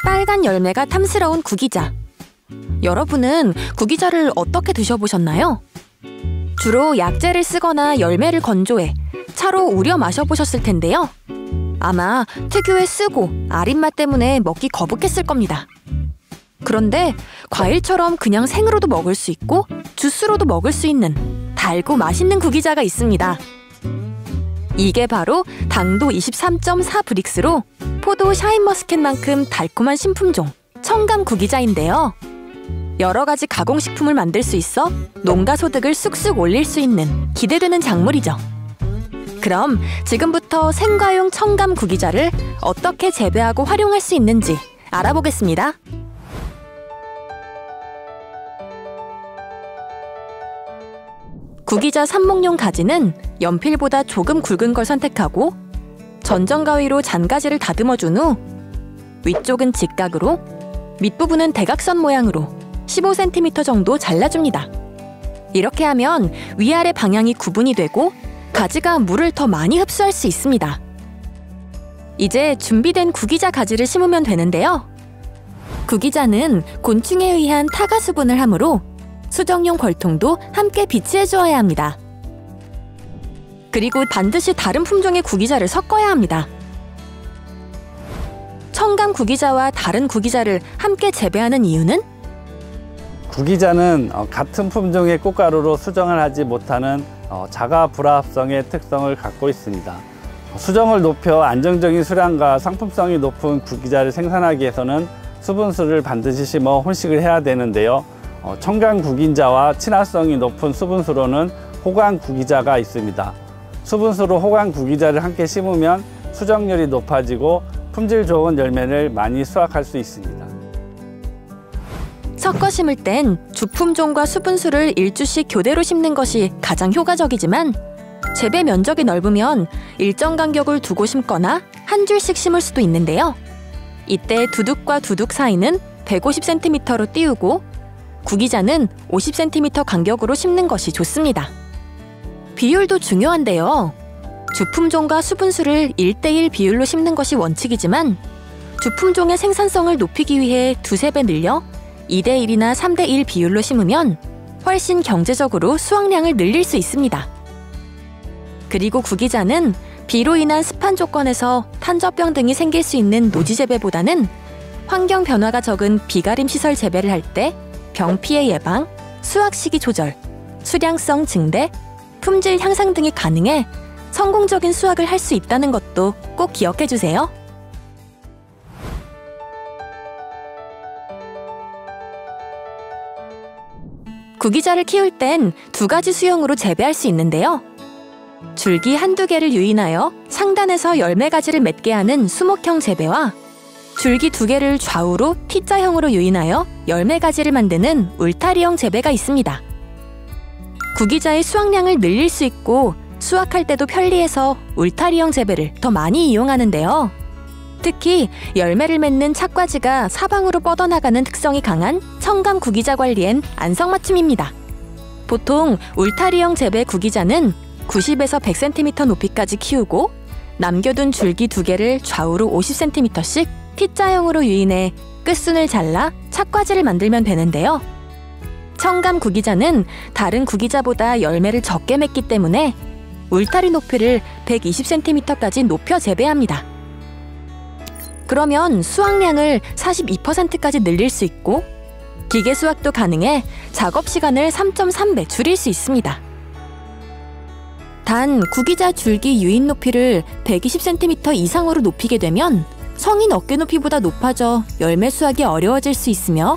빨간 열매가 탐스러운 구기자. 여러분은 구기자를 어떻게 드셔보셨나요? 주로 약재를 쓰거나 열매를 건조해 차로 우려 마셔보셨을 텐데요. 아마 특유의 쓰고 아린 맛 때문에 먹기 거북했을 겁니다. 그런데 과일처럼 그냥 생으로도 먹을 수 있고 주스로도 먹을 수 있는 달고 맛있는 구기자가 있습니다. 이게 바로 당도 23.4 브릭스로 포도 샤인머스켓만큼 달콤한 신품종 청감 구기자인데요. 여러 가지 가공식품을 만들 수 있어 농가 소득을 쑥쑥 올릴 수 있는 기대되는 작물이죠. 그럼 지금부터 생과용 청감 구기자를 어떻게 재배하고 활용할 수 있는지 알아보겠습니다. 구기자 삽목용 가지는 연필보다 조금 굵은 걸 선택하고 전정가위로 잔가지를 다듬어준 후 위쪽은 직각으로 밑부분은 대각선 모양으로 15cm 정도 잘라줍니다. 이렇게 하면 위아래 방향이 구분이 되고 가지가 물을 더 많이 흡수할 수 있습니다. 이제 준비된 구기자 가지를 심으면 되는데요. 구기자는 곤충에 의한 타가 수분을 하므로 수정용 걸통도 함께 비치해 주어야 합니다. 그리고 반드시 다른 품종의 구기자를 섞어야 합니다. 청감 구기자와 다른 구기자를 함께 재배하는 이유는? 구기자는 같은 품종의 꽃가루로 수정을 하지 못하는 자가 불합성의 특성을 갖고 있습니다. 수정을 높여 안정적인 수량과 상품성이 높은 구기자를 생산하기 위해서는 수분수를 반드시 심어 혼식을 해야 되는데요. 청감 구기자와 친화성이 높은 수분수로는 호강 구기자가 있습니다. 수분수로 호강 구기자를 함께 심으면 수정률이 높아지고 품질 좋은 열매를 많이 수확할 수 있습니다. 섞어 심을 땐 주품종과 수분수를 일주씩 교대로 심는 것이 가장 효과적이지만 재배 면적이 넓으면 일정 간격을 두고 심거나 한 줄씩 심을 수도 있는데요. 이때 두둑과 두둑 사이는 150cm로 띄우고 구기자는 50cm 간격으로 심는 것이 좋습니다. 비율도 중요한데요. 주품종과 수분수를 1:1 비율로 심는 것이 원칙이지만 주품종의 생산성을 높이기 위해 두세 배 늘려 2:1이나 3:1 비율로 심으면 훨씬 경제적으로 수확량을 늘릴 수 있습니다. 그리고 구기자는 비로 인한 습한 조건에서 탄저병 등이 생길 수 있는 노지 재배보다는 환경 변화가 적은 비가림 시설 재배를 할 때 병 피해 예방, 수확 시기 조절, 수량성 증대, 품질 향상 등이 가능해 성공적인 수확을 할 수 있다는 것도 꼭 기억해 주세요. 구기자를 키울 땐 두 가지 수형으로 재배할 수 있는데요. 줄기 한두 개를 유인하여 상단에서 열매 가지를 맺게 하는 수목형 재배와 줄기 두 개를 좌우로 T자형으로 유인하여 열매 가지를 만드는 울타리형 재배가 있습니다. 구기자의 수확량을 늘릴 수 있고 수확할 때도 편리해서 울타리형 재배를 더 많이 이용하는데요. 특히 열매를 맺는 착과지가 사방으로 뻗어나가는 특성이 강한 청감 구기자 관리엔 안성맞춤입니다. 보통 울타리형 재배 구기자는 90에서 100cm 높이까지 키우고 남겨둔 줄기 두 개를 좌우로 50cm씩 T자형으로 유인해 끝순을 잘라 착과지를 만들면 되는데요. 청감 구기자는 다른 구기자보다 열매를 적게 맺기 때문에 울타리 높이를 120cm까지 높여 재배합니다. 그러면 수확량을 42%까지 늘릴 수 있고 기계 수확도 가능해 작업 시간을 3.3배 줄일 수 있습니다. 단 구기자 줄기 유인 높이를 120cm 이상으로 높이게 되면 성인 어깨 높이보다 높아져 열매 수확이 어려워질 수 있으며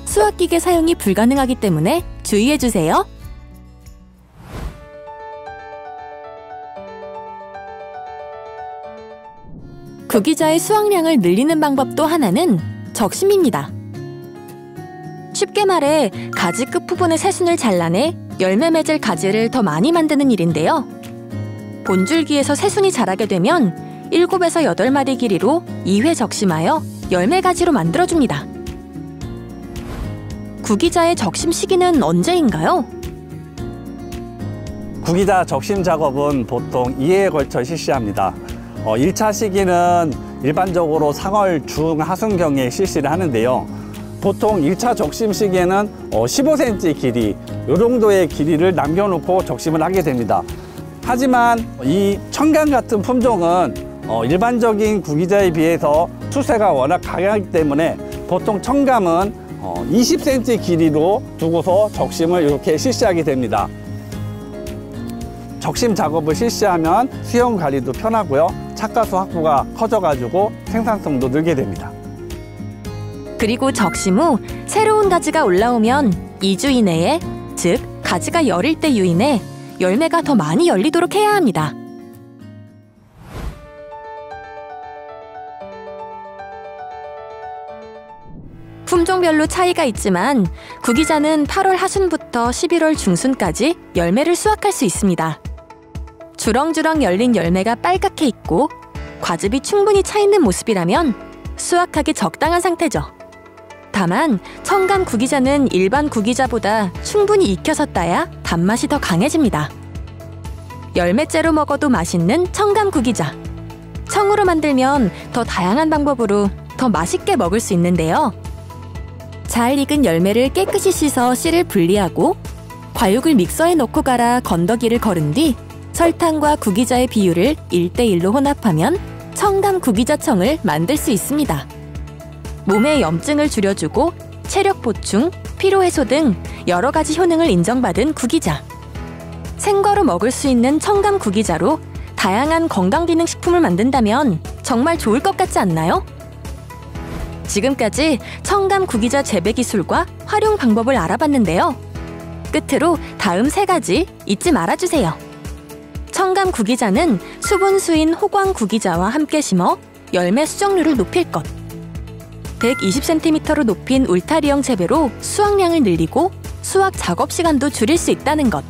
수확기계 사용이 불가능하기 때문에 주의해주세요. 구기자의 수확량을 늘리는 방법 또 하나는 적심입니다. 쉽게 말해 가지 끝부분의 새순을 잘라내 열매 맺을 가지를 더 많이 만드는 일인데요. 본줄기에서 새순이 자라게 되면 7에서 8마디 길이로 2회 적심하여 열매 가지로 만들어줍니다. 구기자의 적심 시기는 언제인가요? 구기자 적심 작업은 보통 2회에 걸쳐 실시합니다. 1차 시기는 일반적으로 3월 중하순경에 실시를 하는데요. 보통 1차 적심 시기에는 15cm 길이, 이 정도의 길이를 남겨놓고 적심을 하게 됩니다. 하지만 이 청강 같은 품종은 일반적인 구기자에 비해서 수세가 워낙 강하기 때문에 보통 청감은 20cm 길이로 두고서 적심을 이렇게 실시하게 됩니다. 적심 작업을 실시하면 수영 관리도 편하고요. 착가수 확보가 커져가지고 생산성도 늘게 됩니다. 그리고 적심 후 새로운 가지가 올라오면 2주 이내에, 즉 가지가 열릴 때 유인해 열매가 더 많이 열리도록 해야 합니다. 품종별로 차이가 있지만 구기자는 8월 하순부터 11월 중순까지 열매를 수확할 수 있습니다. 주렁주렁 열린 열매가 빨갛게 있고 과즙이 충분히 차 있는 모습이라면 수확하기 적당한 상태죠. 다만 청감 구기자는 일반 구기자보다 충분히 익혀서 따야 단맛이 더 강해집니다. 열매째로 먹어도 맛있는 청감 구기자. 청으로 만들면 더 다양한 방법으로 더 맛있게 먹을 수 있는데요. 잘 익은 열매를 깨끗이 씻어 씨를 분리하고 과육을 믹서에 넣고 갈아 건더기를 거른 뒤 설탕과 구기자의 비율을 1:1로 혼합하면 청감 구기자청을 만들 수 있습니다. 몸의 염증을 줄여주고 체력 보충, 피로 해소 등 여러 가지 효능을 인정받은 구기자. 생과로 먹을 수 있는 청감 구기자로 다양한 건강기능식품을 만든다면 정말 좋을 것 같지 않나요? 지금까지 청감 구기자 재배 기술과 활용 방법을 알아봤는데요. 끝으로 다음 3가지 잊지 말아주세요. 청감 구기자는 수분수인 호광 구기자와 함께 심어 열매 수정률을 높일 것. 120cm로 높인 울타리형 재배로 수확량을 늘리고 수확 작업 시간도 줄일 수 있다는 것.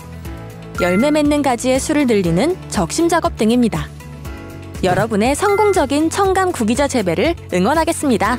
열매 맺는 가지의 수를 늘리는 적심 작업 등입니다. 여러분의 성공적인 청감 구기자 재배를 응원하겠습니다.